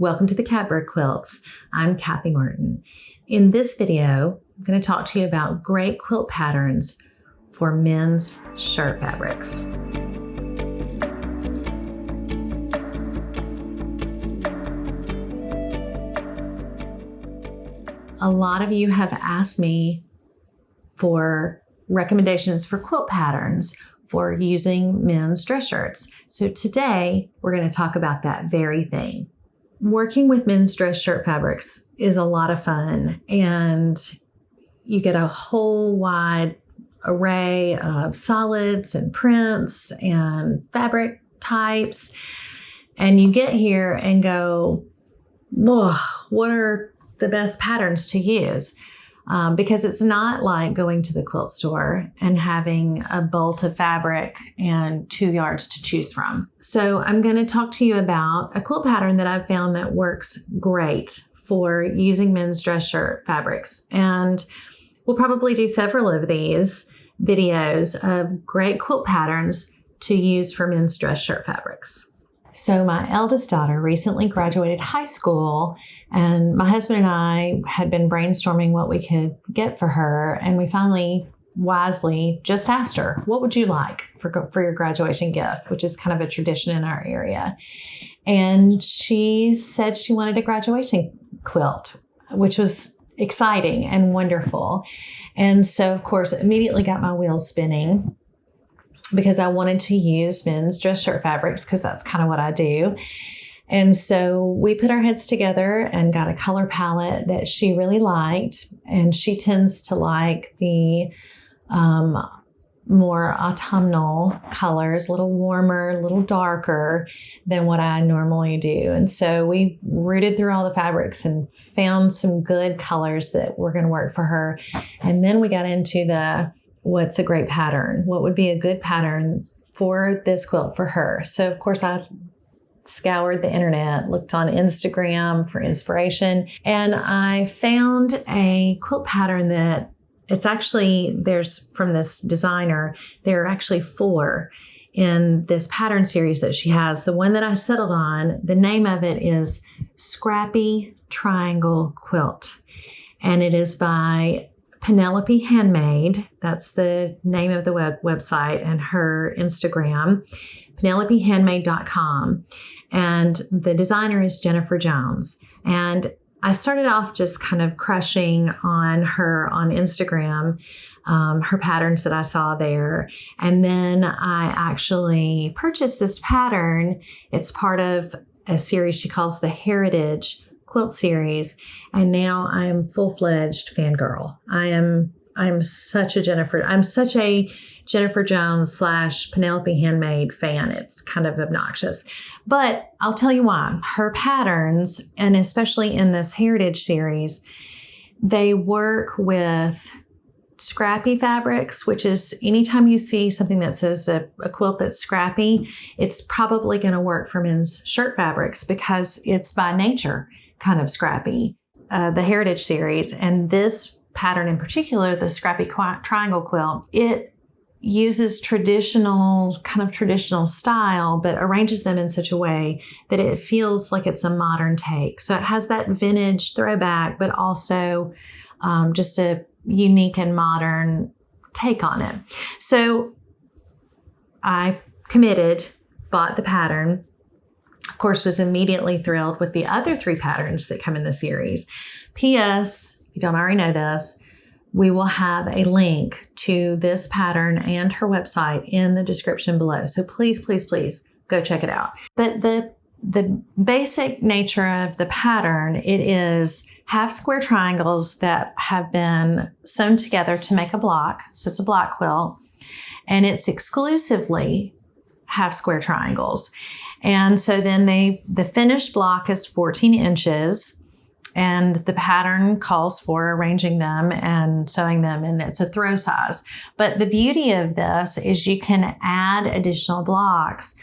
Welcome to the Catbird Quilts. I'm Kathy Martin. In this video, I'm going to talk to you about great quilt patterns for men's shirt fabrics. A lot of you have asked me for recommendations for quilt patterns for using men's dress shirts. So today we're going to talk about that very thing. Working with men's dress shirt fabrics is a lot of fun, and you get a whole wide array of solids and prints and fabric types. And you get here and go, whoa, what are the best patterns to use? Because it's not like going to the quilt store and having a bolt of fabric and 2 yards to choose from. So I'm going to talk to you about a quilt pattern that I've found that works great for using men's dress shirt fabrics. And we'll probably do several of these videos of great quilt patterns to use for men's dress shirt fabrics. So my eldest daughter recently graduated high school, and my husband and I had been brainstorming what we could get for her, and we finally wisely just asked her, what would you like for your graduation gift, which is kind of a tradition in our area. And she said she wanted a graduation quilt, which was exciting and wonderful. And so, of course, immediately got my wheels spinning, because I wanted to use men's dress shirt fabrics because that's kind of what I do. And so we put our heads together and got a color palette that she really liked. And she tends to like the more autumnal colors, a little warmer, a little darker than what I normally do. And so we rooted through all the fabrics and found some good colors that were going to work for her. And then we got into what's a great pattern? What would be a good pattern for this quilt for her? So of course I scoured the internet, looked on Instagram for inspiration, and I found a quilt pattern that there's from this designer, there are actually 4 in this pattern series that she has. The one that I settled on, the name of it is Scrappy Triangle Quilt, and it is by Penelope Handmade. That's the name of the website, and her Instagram, penelopehandmade.com. And the designer is Jennifer Jones. And I started off just kind of crushing on her on Instagram, her patterns that I saw there. And then I actually purchased this pattern. It's part of a series she calls the Heritage Quilt series, and now I'm full-fledged fangirl. I'm such a Jennifer Jones / Penelope Handmade fan. It's kind of obnoxious, but I'll tell you why. Her patterns, and especially in this Heritage series, they work with scrappy fabrics, which is anytime you see something that says a quilt that's scrappy, it's probably going to work for men's shirt fabrics because it's by nature kind of scrappy. The Heritage series, and this pattern in particular, the Scrappy Triangle Quilt, it uses traditional style, but arranges them in such a way that it feels like it's a modern take. So it has that vintage throwback, but also just a unique and modern take on it. So I bought the pattern. Of course, was immediately thrilled with the other 3 patterns that come in the series. P.S. If you don't already know this, we will have a link to this pattern and her website in the description below. So please, please, please go check it out. But the basic nature of the pattern, it is half square triangles that have been sewn together to make a block. So it's a block quilt, and it's exclusively half square triangles. And so then the finished block is 14 inches, and the pattern calls for arranging them and sewing them, and it's a throw size. But the beauty of this is you can add additional blocks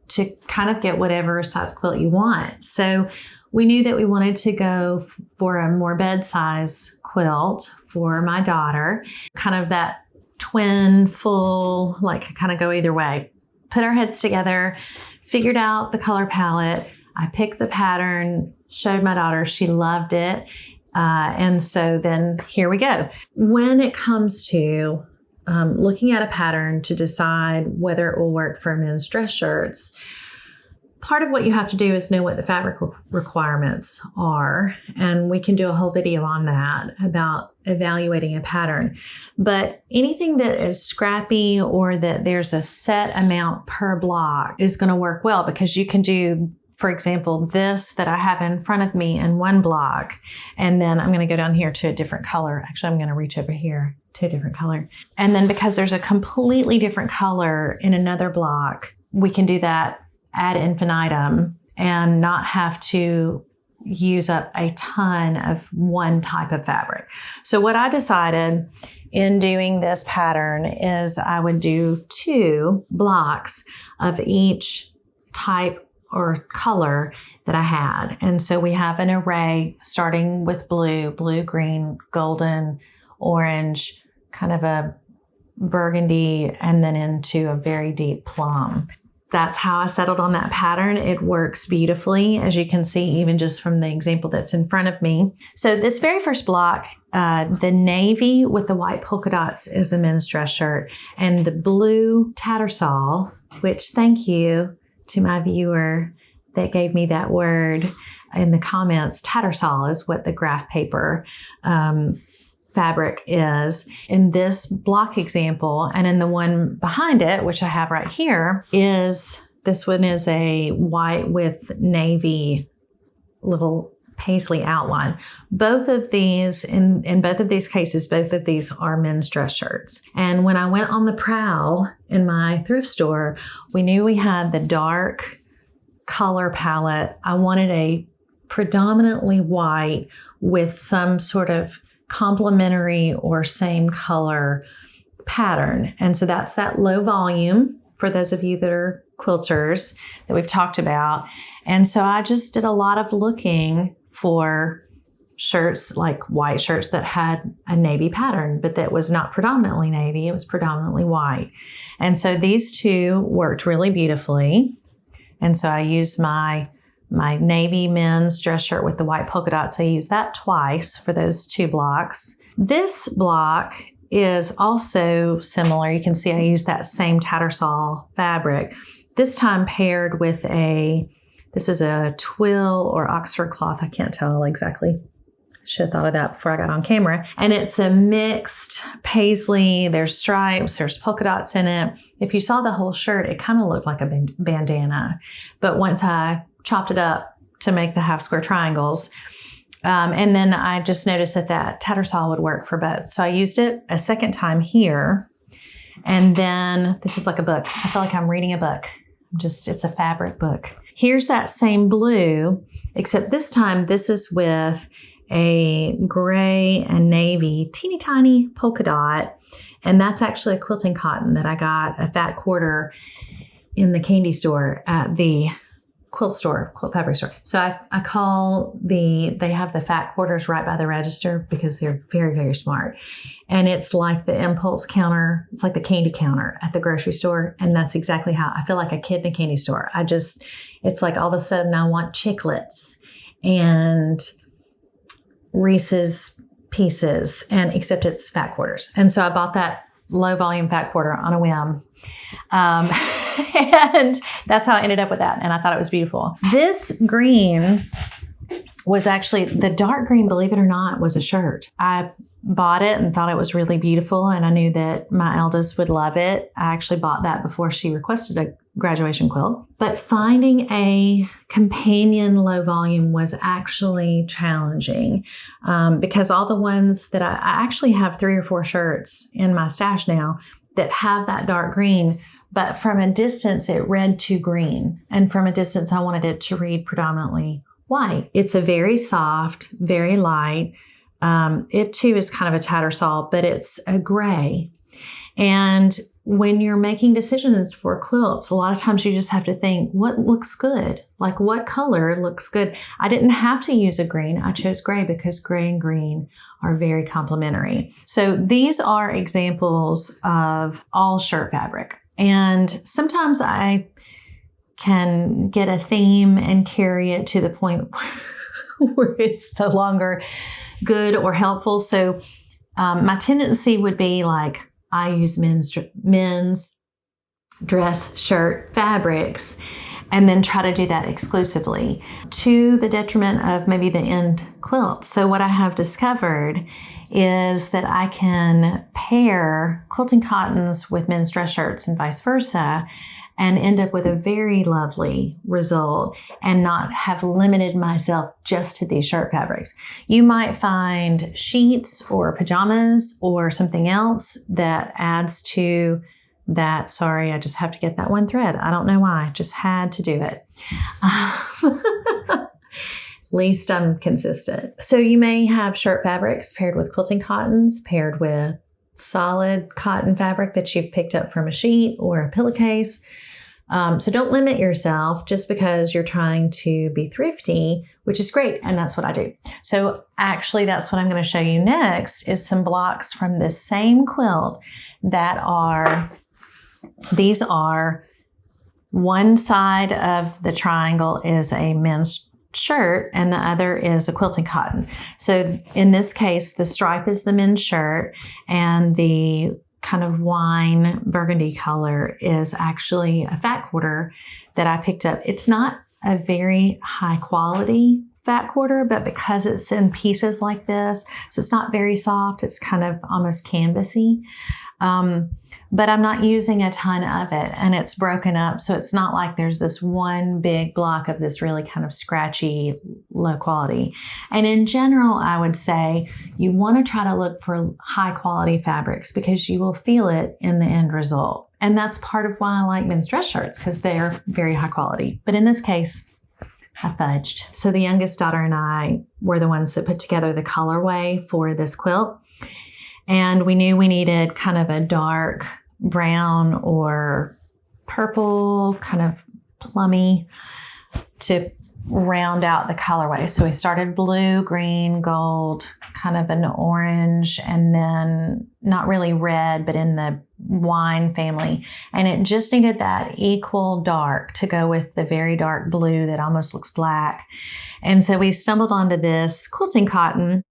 to kind of get whatever size quilt you want. So we knew that we wanted to go for a more bed size quilt for my daughter, kind of that twin full, like kind of go either way. Put our heads together, figured out the color palette. I picked the pattern, showed my daughter, she loved it. And so then here we go. When it comes to looking at a pattern to decide whether it will work for men's dress shirts, part of what you have to do is know what the fabric requirements are. And we can do a whole video on that about evaluating a pattern. But anything that is scrappy or that there's a set amount per block is going to work well, because you can do, for example, this that I have in front of me in one block. And then I'm going to go down here to a different color. Actually, I'm going to reach over here to a different color. And then because there's a completely different color in another block, we can do that ad infinitum and not have to use up a ton of one type of fabric. So what I decided in doing this pattern is I would do 2 blocks of each type or color that I had. And so we have an array starting with blue, green, golden, orange, kind of a burgundy, and then into a very deep plum. That's how I settled on that pattern. It works beautifully, as you can see, even just from the example that's in front of me. So this very first block, the navy with the white polka dots is a men's dress shirt, and the blue tattersall, which thank you to my viewer that gave me that word in the comments. Tattersall is what the graph paper fabric is in this block example. And in the one behind it, which I have right here, this one is a white with navy little paisley outline. Both of these, in both of these cases, both of these are men's dress shirts. And when I went on the prowl in my thrift store, we knew we had the dark color palette. I wanted a predominantly white with some sort of complementary or same color pattern. And so that's that low volume for those of you that are quilters that we've talked about. And so I just did a lot of looking for shirts, like white shirts that had a navy pattern, but that was not predominantly navy, it was predominantly white. And so these 2 worked really beautifully. And so I used my navy men's dress shirt with the white polka dots. I used that twice for those 2 blocks. This block is also similar. You can see I used that same tattersall fabric, this time paired with this is a twill or Oxford cloth. I can't tell exactly. Should have thought of that before I got on camera. And it's a mixed paisley. There's stripes, there's polka dots in it. If you saw the whole shirt, it kind of looked like a bandana. But once I chopped it up to make the half square triangles, and then I just noticed that tattersall would work for both. So I used it a second time here. And then this is like a book. I feel like I'm reading a book. It's a fabric book. Here's that same blue, except this time this is with a gray and navy teeny tiny polka dot. And that's actually a quilting cotton that I got a fat quarter in the candy store at the quilt fabric store. So I call they have the fat quarters right by the register because they're very, very smart. And it's like the impulse counter. It's like the candy counter at the grocery store. And that's exactly how I feel, like a kid in a candy store. It's like all of a sudden I want chiclets and Reese's Pieces, and except it's fat quarters. And so I bought that low volume fat quarter on a whim. And that's how I ended up with that. And I thought it was beautiful. This green was actually, the dark green, believe it or not, was a shirt. I bought it and thought it was really beautiful. And I knew that my eldest would love it. I actually bought that before she requested a graduation quilt. But finding a companion low volume was actually challenging because all the ones that I actually have 3 or 4 shirts in my stash now that have that dark green, but from a distance it read too green. And from a distance I wanted it to read predominantly white. It's a very soft, very light. It too is kind of a tattersall, but it's a gray. And when you're making decisions for quilts, a lot of times you just have to think, what looks good? Like what color looks good? I didn't have to use a green. I chose gray because gray and green are very complementary. So these are examples of all shirt fabric. And sometimes I can get a theme and carry it to the point where it's no longer good or helpful. So my tendency would be like, I use men's dress shirt fabrics and then try to do that exclusively to the detriment of maybe the end quilt. So what I have discovered is that I can pair quilting cottons with men's dress shirts and vice versa and end up with a very lovely result and not have limited myself just to these shirt fabrics. You might find sheets or pajamas or something else that adds to that. Sorry, I just have to get that one thread. I don't know why, just had to do it. At least I'm consistent. So you may have shirt fabrics paired with quilting cottons, paired with solid cotton fabric that you've picked up from a sheet or a pillowcase. So don't limit yourself just because you're trying to be thrifty, which is great. And that's what I do. So actually, that's what I'm going to show you next is some blocks from this same quilt that these are one side of the triangle is a men's shirt and the other is a quilting cotton. So in this case, the stripe is the men's shirt and the kind of wine burgundy color is actually a fat quarter that I picked up. It's not a very high quality fat quarter, but because it's in pieces like this, so it's not very soft, it's kind of almost canvasy. But I'm not using a ton of it and it's broken up. So it's not like there's this one big block of this really kind of scratchy, low quality. And in general, I would say you want to try to look for high quality fabrics because you will feel it in the end result. And that's part of why I like men's dress shirts because they're very high quality. But in this case, I fudged. So the youngest daughter and I were the ones that put together the colorway for this quilt. And we knew we needed kind of a dark brown or purple, kind of plummy to round out the colorway. So we started blue, green, gold, kind of an orange, and then not really red, but in the wine family. And it just needed that equal dark to go with the very dark blue that almost looks black. And so we stumbled onto this quilting cotton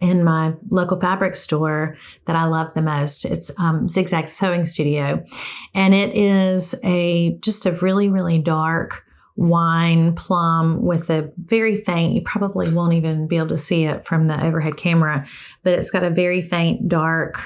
in my local fabric store that I love the most. It's Zigzag Sewing Studio. And it is just a really, really dark wine plum with a very faint, you probably won't even be able to see it from the overhead camera, but it's got a very faint, dark,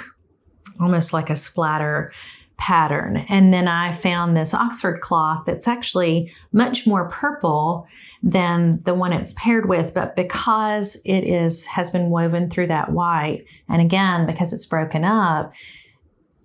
almost like a splatter pattern. And then I found this Oxford cloth that's actually much more purple than the one it's paired with, but because it has been woven through that white, and again, because it's broken up,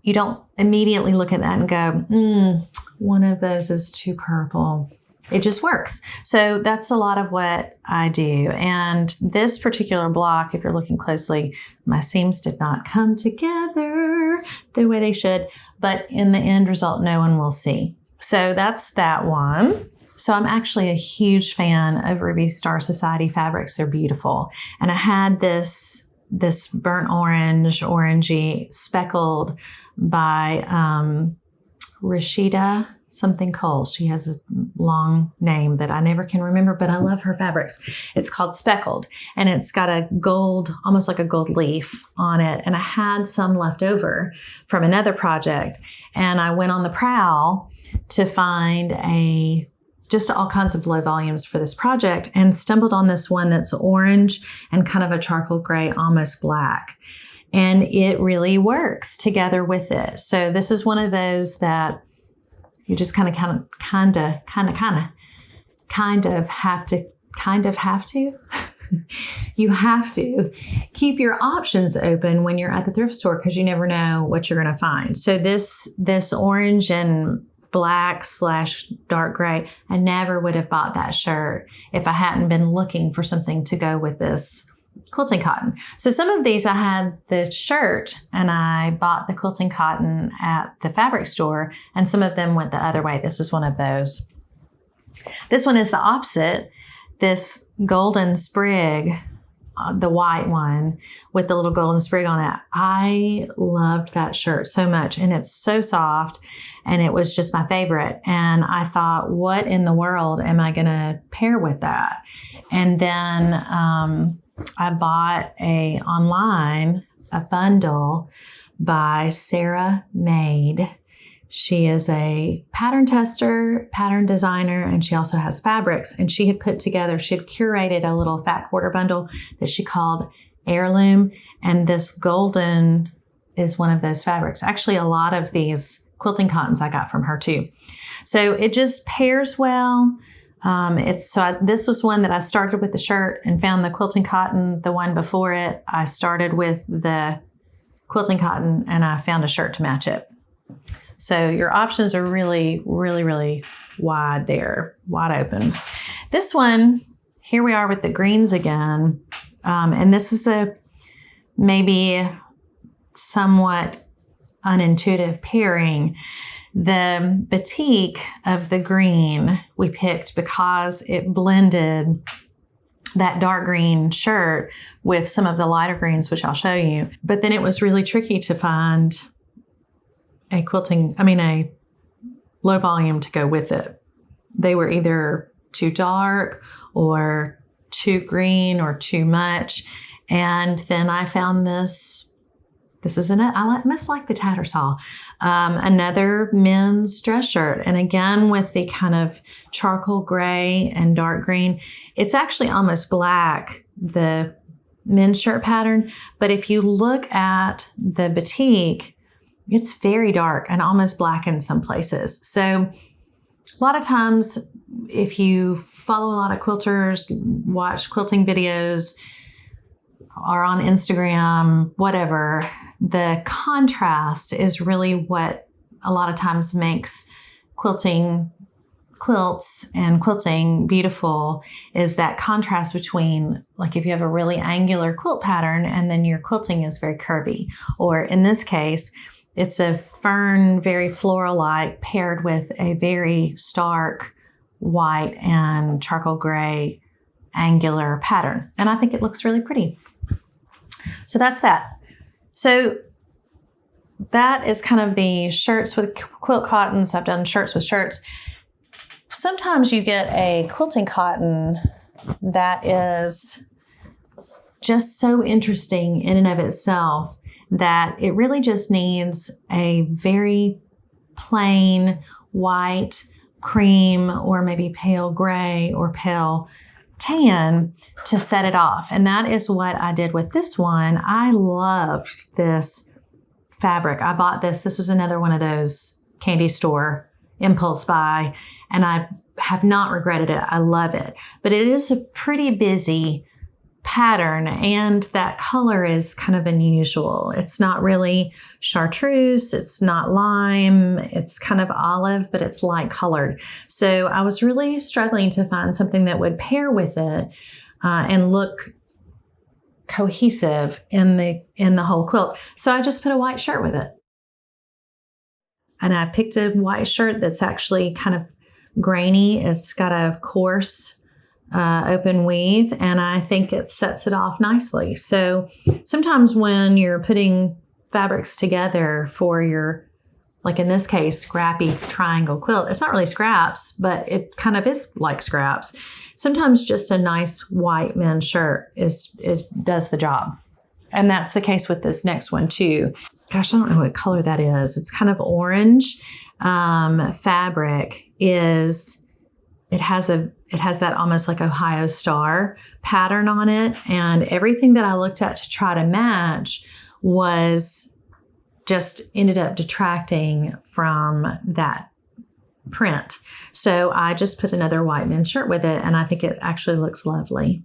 you don't immediately look at that and go, one of those is too purple. It just works. So that's a lot of what I do. And this particular block, if you're looking closely, my seams did not come together the way they should, but in the end result, no one will see. So that's that one. So I'm actually a huge fan of Ruby Star Society fabrics. They're beautiful. And I had this burnt orangey, speckled by Rashida something Cole. She has a long name that I never can remember, but I love her fabrics. It's called Speckled, and it's got a gold, almost like a gold leaf on it. And I had some left over from another project, and I went on the prowl to find just all kinds of low volumes for this project and stumbled on this one that's orange and kind of a charcoal gray, almost black. And it really works together with it. So this is one of those that you just kind of have to. You have to keep your options open when you're at the thrift store because you never know what you're going to find. So this orange and black / dark gray, I never would have bought that shirt if I hadn't been looking for something to go with this quilting cotton. So some of these I had the shirt and I bought the quilting cotton at the fabric store, and some of them went the other way. This is one of those. This one is the opposite. This golden sprig the white one with the little golden sprig on it. I loved that shirt so much, and it's so soft, and it was just my favorite. And I thought, what in the world am I going to pair with that? And then I bought online a bundle by Sarah Made. She is a pattern tester, pattern designer, and she also has fabrics. And she had curated a little fat quarter bundle that she called Heirloom. And this golden is one of those fabrics. Actually, a lot of these quilting cottons I got from her too. So it just pairs well. This was one that I started with the shirt and found the quilting cotton. The one before it, I started with the quilting cotton and I found a shirt to match it. So your options are really, really, really wide there, wide open. This one, here we are with the greens again. And this is a maybe somewhat unintuitive pairing. The batik of the green we picked because it blended that dark green shirt with some of the lighter greens, which I'll show you. But then it was really tricky to find a low volume to go with it. They were either too dark or too green or too much. And then I found this is I must like the Tattersall, another men's dress shirt. And again, with the kind of charcoal gray and dark green, it's actually almost black, the men's shirt pattern. But if you look at the batik, it's very dark and almost black in some places. So a lot of times, if you follow a lot of quilters, watch quilting videos, or on Instagram, whatever, the contrast is really what a lot of times makes quilts and quilting beautiful, is that contrast between, like, if you have a really angular quilt pattern and then your quilting is very curvy, or in this case, it's a fern, very floral-like, paired with a very stark white and charcoal gray angular pattern. And I think it looks really pretty. So that's that. So that is kind of the shirts with quilt cottons. I've done shirts with shirts. Sometimes you get a quilting cotton that is just so interesting in and of itself that it really just needs a very plain white, cream, or maybe pale gray or pale tan to set it off. And that is what I did with this one. I loved this fabric. I bought this. This was another one of those candy store impulse buy, and I have not regretted it. I love it. But it is a pretty busy pattern, and that color is kind of unusual. It's not really chartreuse, it's not lime, it's kind of olive, but it's light colored. So I was really struggling to find something that would pair with it and look cohesive in the whole quilt. So I just put a white shirt with it. And I picked a white shirt that's actually kind of grainy. It's got a coarse open weave, and I think it sets it off nicely. So sometimes when you're putting fabrics together for your, like in this case, Scrappy triangle quilt, it's not really scraps, but it kind of is like scraps. Sometimes just a nice white men's shirt does the job. And that's the case with this next one too. Gosh, I don't know what color that is. It's kind of orange. Fabric is, it has that almost like Ohio star pattern on it. And everything that I looked at to try to match was just ended up detracting from that print. So I just put another white men's shirt with it, and I think it actually looks lovely.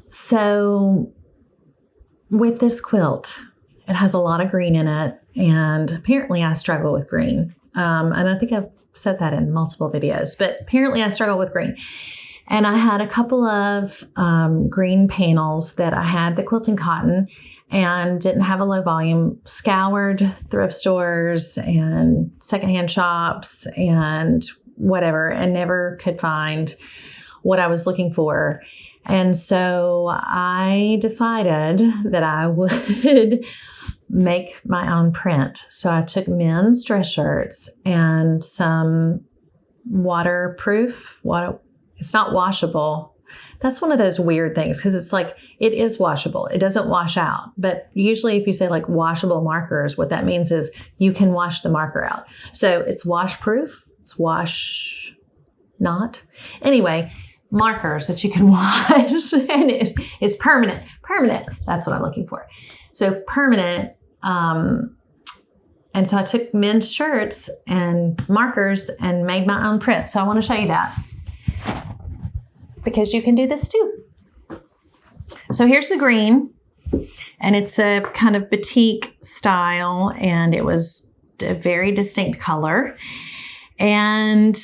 So with this quilt, it has a lot of green in it, and apparently I struggle with green. And I think I've said that in multiple videos, but apparently I struggle with green. And I had a couple of green panels that I had the quilting cotton and didn't have a low volume, scoured thrift stores and secondhand shops and whatever, and never could find what I was looking for. And so I decided that I would make my own print. So I took men's dress shirts and some waterproof, it's not washable. That's one of those weird things because it's like, it is washable. It doesn't wash out. But usually if you say like washable markers, what that means is you can wash the marker out. So it's washproof. It's wash not. Anyway, markers that you can wash and it is permanent. Permanent. That's what I'm looking for. So permanent. And so I took men's shirts and markers and made my own print. So I want to show you that because you can do this too. So here's the green, and it's a kind of batik style, and it was a very distinct color. And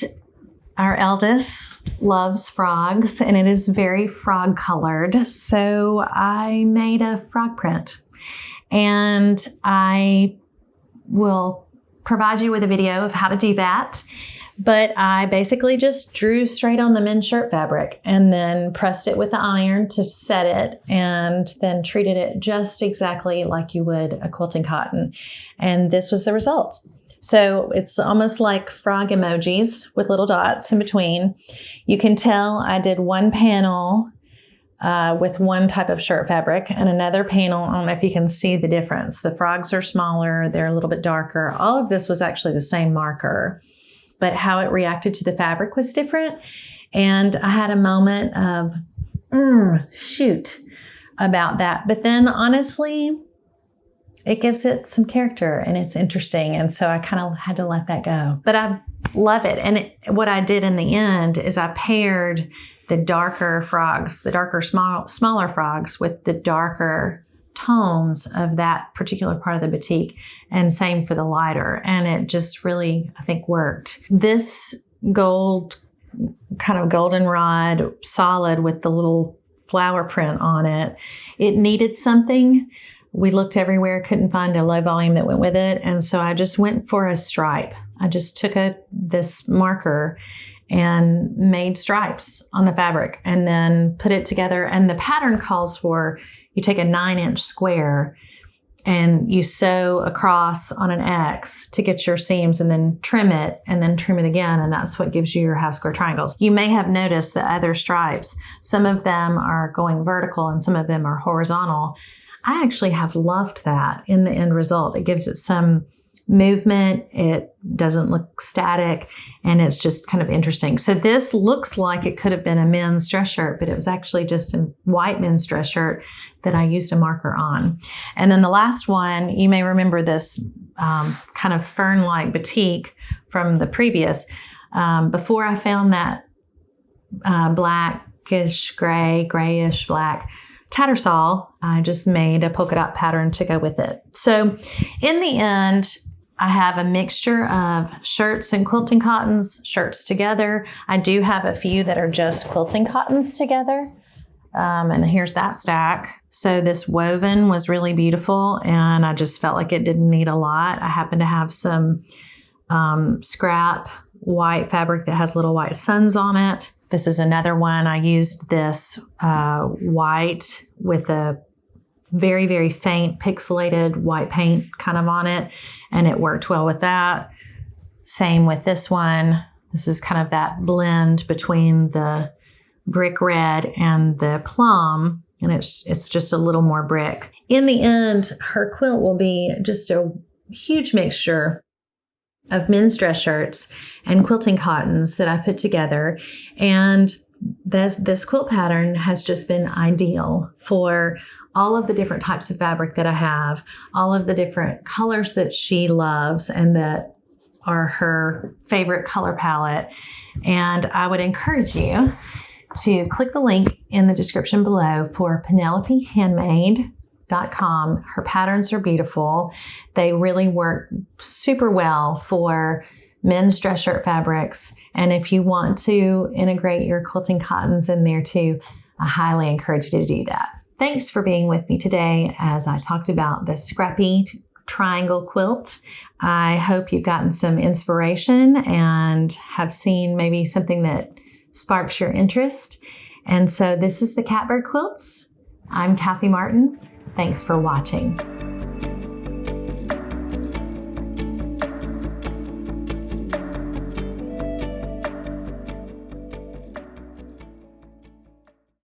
our eldest loves frogs, and it is very frog colored. So I made a frog print, and I will provide you with a video of how to do that. But I basically just drew straight on the men's shirt fabric and then pressed it with the iron to set it, and then treated it just exactly like you would a quilting cotton. And this was the result. So it's almost like frog emojis with little dots in between. You can tell I did one panel with one type of shirt fabric and another panel. I don't know if you can see the difference. The frogs are smaller. They're a little bit darker. All of this was actually the same marker, but how it reacted to the fabric was different. And I had a moment of, shoot, about that. But then honestly, it gives it some character and it's interesting. And so I kind of had to let that go. But I love it. And what I did in the end is I paired the darker frogs, the darker, smaller frogs with the darker tones of that particular part of the batik, and same for the lighter. And it just really, I think, worked. This gold, kind of goldenrod solid with the little flower print on it, it needed something. We looked everywhere, couldn't find a low volume that went with it. And so I just went for a stripe. I just took this marker and made stripes on the fabric and then put it together. And the pattern calls for, you take a 9-inch square and you sew across on an X to get your seams, and then trim it again. And that's what gives you your half square triangles. You may have noticed the other stripes. Some of them are going vertical and some of them are horizontal. I actually have loved that in the end result. It gives it some movement. It doesn't look static, and it's just kind of interesting. So this looks like it could have been a men's dress shirt, but it was actually just a white men's dress shirt that I used a marker on. And then the last one, you may remember this kind of fern-like batik from the previous. Before I found that blackish gray, grayish black tattersall, I just made a polka dot pattern to go with it. So in the end, I have a mixture of shirts and quilting cottons, shirts together. I do have a few that are just quilting cottons together. And here's that stack. So this woven was really beautiful, and I just felt like it didn't need a lot. I happen to have some scrap white fabric that has little white suns on it. This is another one. I used this white with a very, very faint pixelated white paint kind of on it, and it worked well with that. Same with this one. This is kind of that blend between the brick red and the plum, and it's just a little more brick. In the end, her quilt will be just a huge mixture of men's dress shirts and quilting cottons that I put together. And this quilt pattern has just been ideal for all of the different types of fabric that I have, all of the different colors that she loves and that are her favorite color palette. And I would encourage you to click the link in the description below for Penelope Handmade.com. Her patterns are beautiful. They really work super well for men's dress shirt fabrics. And if you want to integrate your quilting cottons in there too, I highly encourage you to do that. Thanks for being with me today as I talked about the Scrappy triangle quilt. I hope you've gotten some inspiration and have seen maybe something that sparks your interest. And so this is the Catbird Quilts. I'm Kathy Martin. Thanks for watching.